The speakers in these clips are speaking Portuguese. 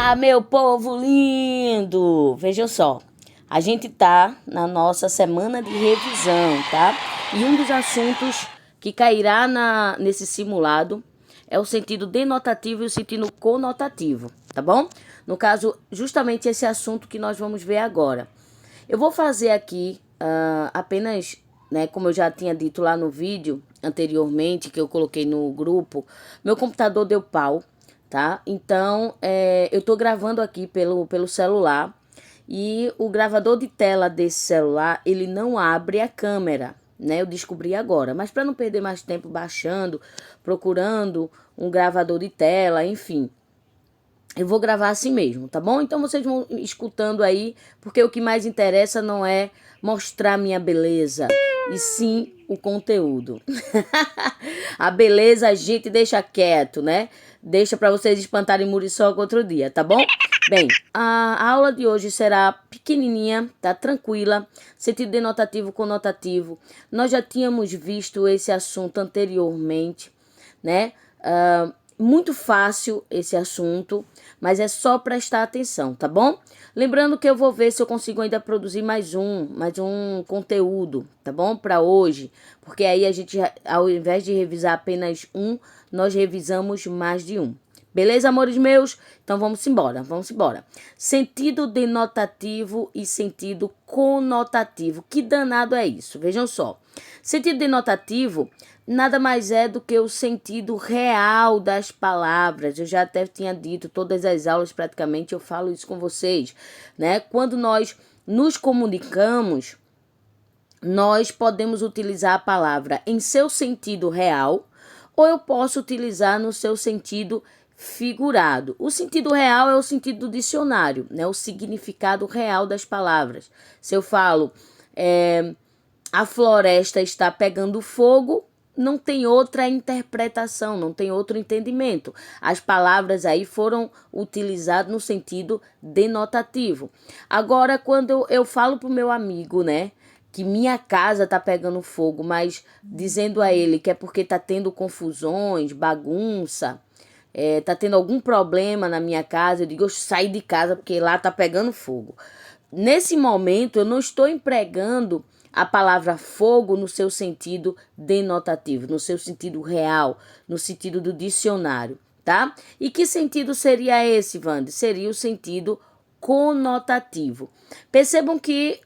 Olá, meu povo lindo! Vejam só, a gente tá na nossa semana de revisão, tá? E um dos assuntos que cairá nesse simulado é o sentido denotativo e o sentido conotativo, tá bom? No caso, justamente esse assunto que nós vamos ver agora. Eu vou fazer aqui apenas, né, como eu já tinha dito lá no vídeo anteriormente, que eu coloquei no grupo, meu computador deu pau, tá? Então, eu tô gravando aqui pelo celular e o gravador de tela desse celular, ele não abre a câmera, né? Eu descobri agora, mas para não perder mais tempo baixando, procurando um gravador de tela, enfim, eu vou gravar assim mesmo, tá bom? Então vocês vão escutando aí, porque o que mais interessa não é mostrar minha beleza, e sim o conteúdo. A beleza a gente deixa quieto, né? Deixa para vocês espantarem muriçoca outro dia, tá bom? Bem, a aula de hoje será pequenininha, tá? Tranquila, sentido denotativo, conotativo. Nós já tínhamos visto esse assunto anteriormente, né? Muito fácil esse assunto, mas é só prestar atenção, tá bom? Lembrando que eu vou ver se eu consigo ainda produzir mais um conteúdo, tá bom? Para hoje, porque aí a gente, ao invés de revisar apenas um, nós revisamos mais de um. Beleza, amores meus? Então vamos embora, vamos embora. Sentido denotativo e sentido conotativo. Que danado é isso? Vejam só. Sentido denotativo nada mais é do que o sentido real das palavras. Eu já até tinha dito, todas as aulas praticamente eu falo isso com vocês, né? Quando nós nos comunicamos, nós podemos utilizar a palavra em seu sentido real ou eu posso utilizar no seu sentido figurado. O sentido real é o sentido do dicionário, né? O significado real das palavras. Se eu falo a floresta está pegando fogo, não tem outra interpretação, não tem outro entendimento. As palavras aí foram utilizadas no sentido denotativo. Agora, quando eu falo pro meu amigo, né, que minha casa tá pegando fogo, mas dizendo a ele que é porque tá tendo confusões, bagunça, tá tendo algum problema na minha casa, eu digo, eu saí de casa porque lá tá pegando fogo. Nesse momento, eu não estou empregando a palavra fogo no seu sentido denotativo, no seu sentido real, no sentido do dicionário, tá? E que sentido seria esse, Wande? Seria o sentido conotativo. Percebam que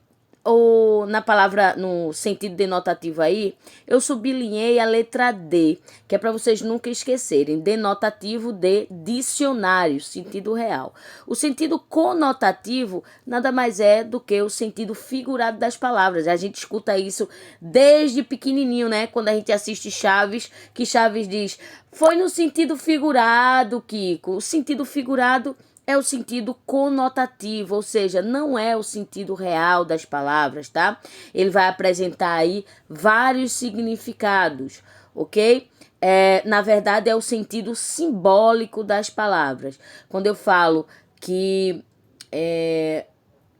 na palavra, no sentido denotativo aí, eu sublinhei a letra D, que é para vocês nunca esquecerem. Denotativo de dicionário, sentido real. O sentido conotativo nada mais é do que o sentido figurado das palavras. A gente escuta isso desde pequenininho, né? Quando a gente assiste Chaves, que Chaves diz, foi no sentido figurado, Kiko. O sentido figurado é o sentido conotativo, ou seja, não é o sentido real das palavras, tá? Ele vai apresentar aí vários significados, ok? Na verdade, é o sentido simbólico das palavras. Quando eu falo que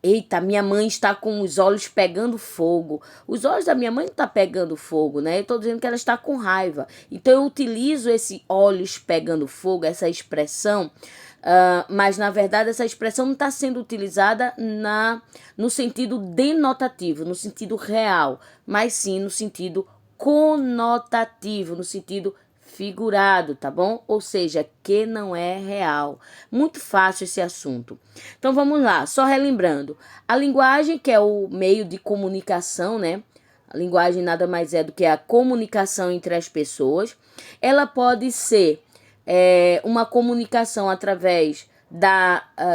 eita, minha mãe está com os olhos pegando fogo. Os olhos da minha mãe não estão pegando fogo, né? Eu estou dizendo que ela está com raiva. Então, eu utilizo esse olhos pegando fogo, essa expressão, mas, na verdade, essa expressão não está sendo utilizada no sentido denotativo, no sentido real, mas sim no sentido conotativo, no sentido figurado, tá bom? Ou seja, que não é real. Muito fácil esse assunto. Então vamos lá, só relembrando. A linguagem, que é o meio de comunicação, né? A linguagem nada mais é do que a comunicação entre as pessoas. Ela pode ser uma comunicação através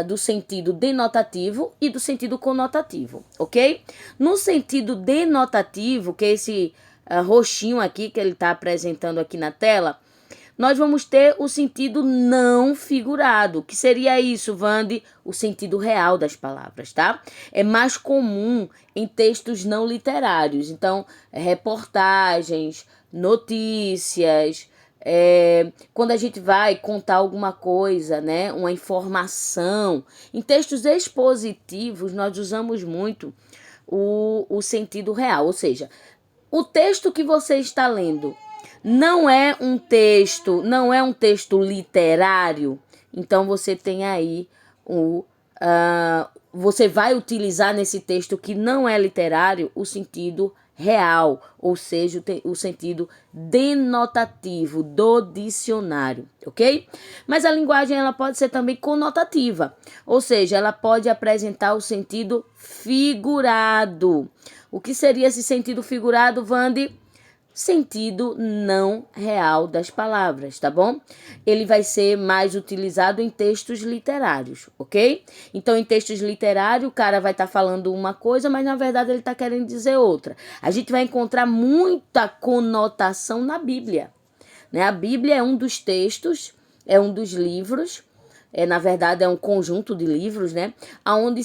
do sentido denotativo e do sentido conotativo, ok? No sentido denotativo, que é esse roxinho aqui que ele está apresentando aqui na tela, nós vamos ter o sentido não figurado. Que seria isso, Wande? O sentido real das palavras, tá? É mais comum em textos não literários. Então, reportagens, notícias, quando a gente vai contar alguma coisa, né? Uma informação. Em textos expositivos, nós usamos muito o sentido real, ou seja, o texto que você está lendo não é um texto literário, então você tem aí você vai utilizar nesse texto que não é literário o sentido real, ou seja, o sentido denotativo do dicionário, ok? Mas a linguagem ela pode ser também conotativa, ou seja, ela pode apresentar o sentido figurado. O que seria esse sentido figurado, Vande? Sentido não real das palavras, tá bom? Ele vai ser mais utilizado em textos literários, ok? Então, em textos literários, o cara vai estar falando uma coisa, mas na verdade ele está querendo dizer outra. A gente vai encontrar muita conotação na Bíblia, né? A Bíblia é um dos textos, é um dos livros, na verdade é um conjunto de livros, né? Aonde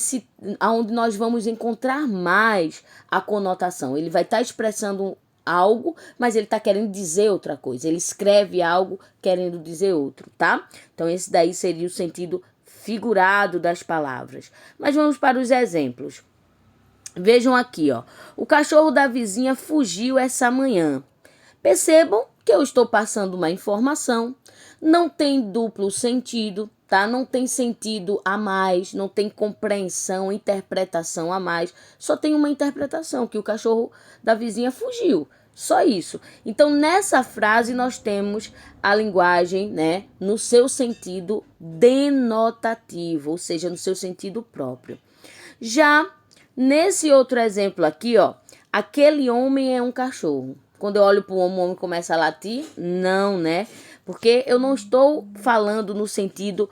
nós vamos encontrar mais a conotação. Ele vai estar expressando algo, mas ele está querendo dizer outra coisa. Ele escreve algo querendo dizer outro, tá? Então, esse daí seria o sentido figurado das palavras. Mas vamos para os exemplos. Vejam aqui, ó. O cachorro da vizinha fugiu essa manhã. Percebam que eu estou passando uma informação. Não tem duplo sentido, tá? Não tem sentido a mais, não tem compreensão, interpretação a mais. Só tem uma interpretação, que o cachorro da vizinha fugiu. Só isso. Então, nessa frase, nós temos a linguagem, né, no seu sentido denotativo, ou seja, no seu sentido próprio. Já nesse outro exemplo aqui, ó, aquele homem é um cachorro. Quando eu olho para o homem começa a latir? Não, né? Porque eu não estou falando no sentido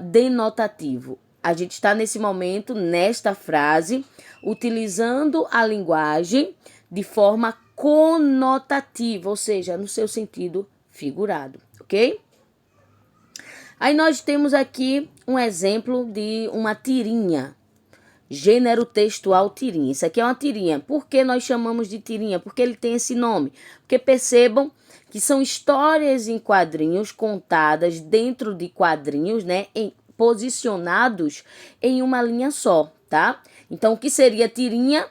denotativo. A gente está nesse momento, nesta frase, utilizando a linguagem de forma conotativa, ou seja, no seu sentido figurado, ok? Aí nós temos aqui um exemplo de uma tirinha. Gênero textual tirinha. Isso aqui é uma tirinha. Por que nós chamamos de tirinha? Porque ele tem esse nome. Porque percebam que são histórias em quadrinhos contadas dentro de quadrinhos, né? Posicionados em uma linha só, tá? Então, o que seria tirinha?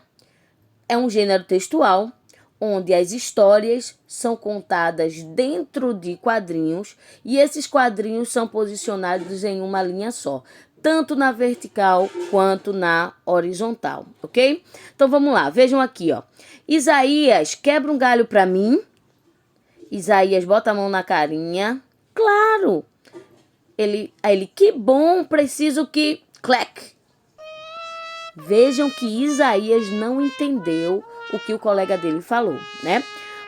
É um gênero textual onde as histórias são contadas dentro de quadrinhos e esses quadrinhos são posicionados em uma linha só, tanto na vertical quanto na horizontal, ok? Então vamos lá, vejam aqui, ó. Isaías, quebra um galho para mim. Isaías bota a mão na carinha. Claro! Ele, que bom, preciso que... Clack! Vejam que Isaías não entendeu o que o colega dele falou, né?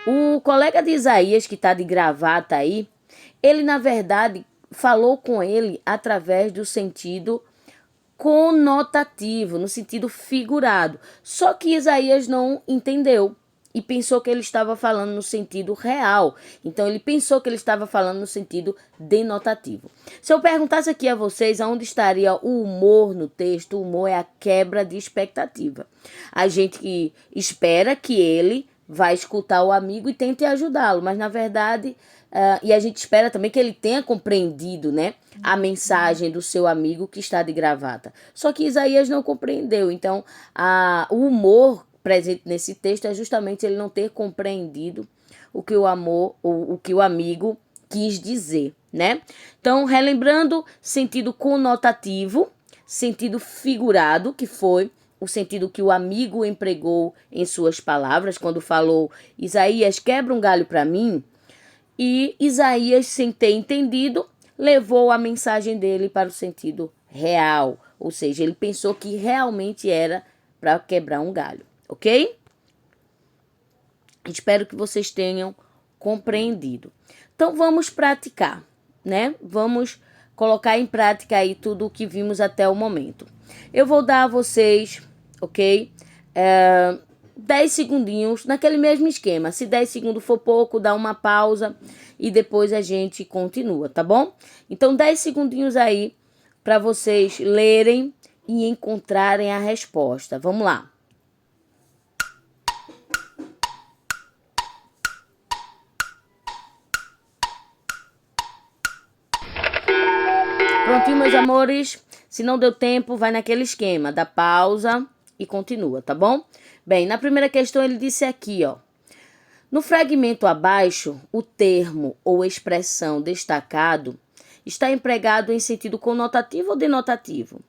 O colega de Isaías, que tá de gravata aí, ele, na verdade, falou com ele através do sentido conotativo, no sentido figurado. Só que Isaías não entendeu e pensou que ele estava falando no sentido real. Então, ele pensou que ele estava falando no sentido denotativo. Se eu perguntasse aqui a vocês aonde estaria o humor no texto, o humor é a quebra de expectativa. A gente que espera que ele vai escutar o amigo e tente ajudá-lo, mas na verdade... e a gente espera também que ele tenha compreendido, né, a mensagem do seu amigo que está de gravata. Só que Isaías não compreendeu. Então, o humor presente nesse texto é justamente ele não ter compreendido o que o que o amigo quis dizer, né? Então, relembrando, sentido conotativo, sentido figurado, que foi o sentido que o amigo empregou em suas palavras, quando falou, Isaías, quebra um galho para mim. E Isaías, sem ter entendido, levou a mensagem dele para o sentido real. Ou seja, ele pensou que realmente era para quebrar um galho, ok? Espero que vocês tenham compreendido. Então, vamos praticar, né? Vamos colocar em prática aí tudo o que vimos até o momento. Eu vou dar a vocês, ok? 10 segundinhos, naquele mesmo esquema. Se 10 segundos for pouco, dá uma pausa e depois a gente continua, tá bom? Então, 10 segundinhos aí para vocês lerem e encontrarem a resposta. Vamos lá. Prontinho, meus amores? Se não deu tempo, vai naquele esquema, dá pausa e continua, tá bom? Bem, na primeira questão ele disse aqui, ó. No fragmento abaixo, o termo ou expressão destacado está empregado em sentido conotativo ou denotativo?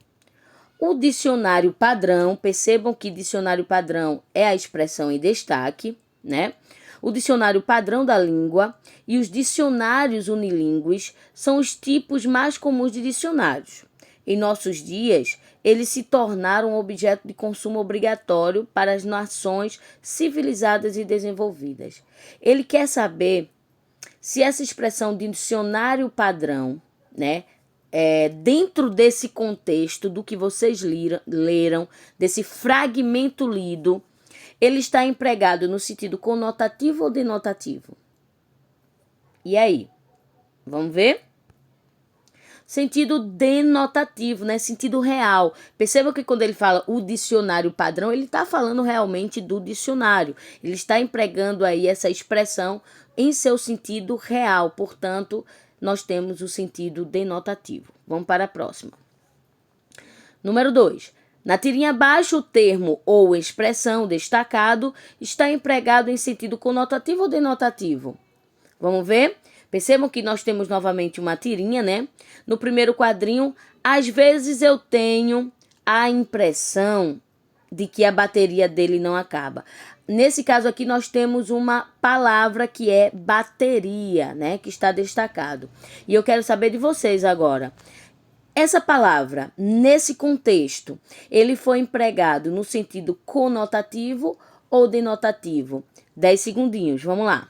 O dicionário padrão, percebam que dicionário padrão é a expressão em destaque, né? O dicionário padrão da língua e os dicionários unilingües são os tipos mais comuns de dicionários. Em nossos dias, eles se tornaram objeto de consumo obrigatório para as nações civilizadas e desenvolvidas. Ele quer saber se essa expressão de dicionário padrão, né, dentro desse contexto do que vocês leram, desse fragmento lido, ele está empregado no sentido conotativo ou denotativo? E aí? Vamos ver? Sentido denotativo, né? Sentido real. Perceba que quando ele fala o dicionário padrão, ele está falando realmente do dicionário. Ele está empregando aí essa expressão em seu sentido real. Portanto, nós temos o sentido denotativo. Vamos para a próxima. Número 2. Na tirinha abaixo, o termo ou expressão destacado está empregado em sentido conotativo ou denotativo? Vamos ver? Percebam que nós temos novamente uma tirinha, né? No primeiro quadrinho, às vezes eu tenho a impressão de que a bateria dele não acaba. Nesse caso aqui, nós temos uma palavra que é bateria, né? Que está destacado. E eu quero saber de vocês agora. Essa palavra, nesse contexto, ele foi empregado no sentido conotativo ou denotativo? 10 segundinhos, vamos lá.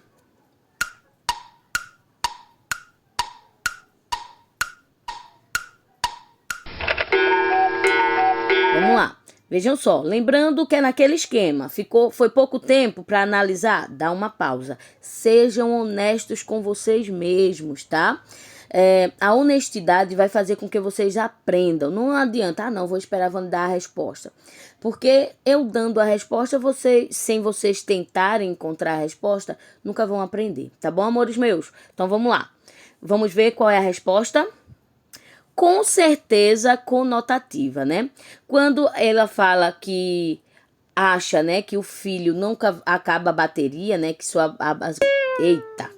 Vamos lá. Vejam só, lembrando que é naquele esquema, foi pouco tempo para analisar, dá uma pausa. Sejam honestos com vocês mesmos, tá? A honestidade vai fazer com que vocês aprendam. Não adianta, não, vou esperar, vão dar a resposta. Porque eu dando a resposta, sem vocês tentarem encontrar a resposta, nunca vão aprender. Tá bom, amores meus? Então vamos lá. Vamos ver qual é a resposta? Com certeza conotativa, né? Quando ela fala que acha, né, que o filho nunca acaba a bateria, né, que eita,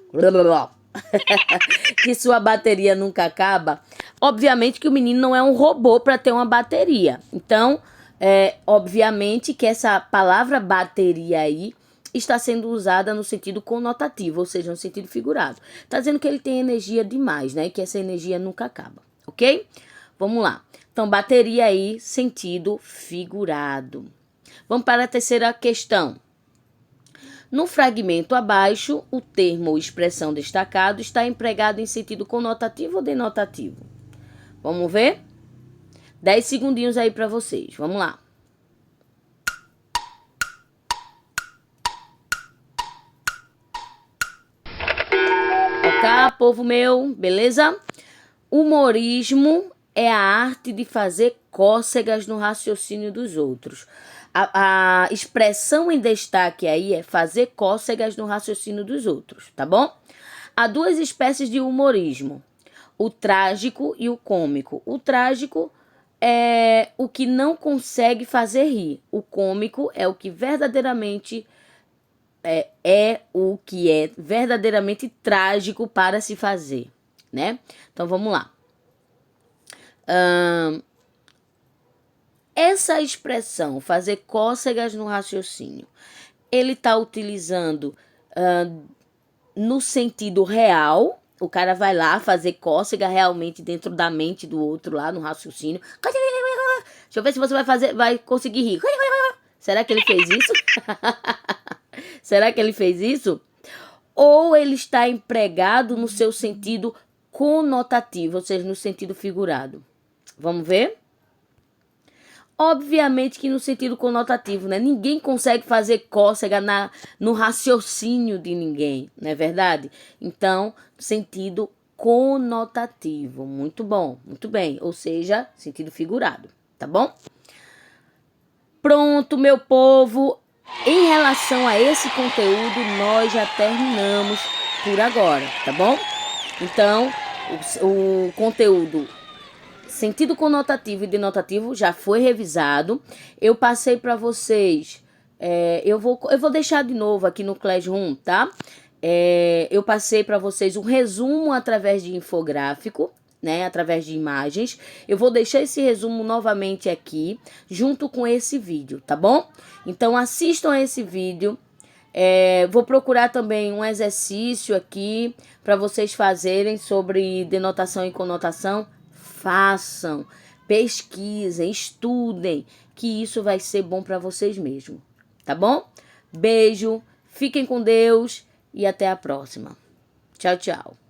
que sua bateria nunca acaba, obviamente que o menino não é um robô para ter uma bateria. Então, obviamente que essa palavra bateria aí está sendo usada no sentido conotativo, ou seja, no sentido figurado. Está dizendo que ele tem energia demais, né, e que essa energia nunca acaba. Ok? Vamos lá. Então, bateria aí, sentido figurado. Vamos para a terceira questão. No fragmento abaixo, o termo ou expressão destacado está empregado em sentido conotativo ou denotativo? Vamos ver? 10 segundinhos aí para vocês. Vamos lá. Ok, povo meu, beleza? Humorismo é a arte de fazer cócegas no raciocínio dos outros. A expressão em destaque aí é fazer cócegas no raciocínio dos outros, tá bom? Há duas espécies de humorismo, o trágico e o cômico. O trágico é o que não consegue fazer rir. O cômico é o que verdadeiramente o que é verdadeiramente trágico para se fazer, né? Então, vamos lá. Essa expressão, fazer cócegas no raciocínio, ele está utilizando no sentido real. O cara vai lá fazer cócega realmente dentro da mente do outro lá no raciocínio. Deixa eu ver se você vai conseguir rir. Será que ele fez isso? Será que ele fez isso? Ou ele está empregado no seu sentido conotativo, ou seja, no sentido figurado? Vamos ver? Obviamente que no sentido conotativo, né? Ninguém consegue fazer cócega no raciocínio de ninguém, não é verdade? Então, sentido conotativo. Muito bom, muito bem. Ou seja, sentido figurado, tá bom? Pronto, meu povo. Em relação a esse conteúdo, nós já terminamos por agora, tá bom? Então, o conteúdo sentido conotativo e denotativo já foi revisado. Eu passei para vocês, eu vou deixar de novo aqui no Classroom, tá? Eu passei para vocês um resumo através de infográfico, né, através de imagens. Eu vou deixar esse resumo novamente aqui, junto com esse vídeo, tá bom? Então assistam a esse vídeo. Vou procurar também um exercício aqui para vocês fazerem sobre denotação e conotação. Façam, pesquisem, estudem, que isso vai ser bom para vocês mesmo, tá bom? Beijo, fiquem com Deus e até a próxima. Tchau, tchau.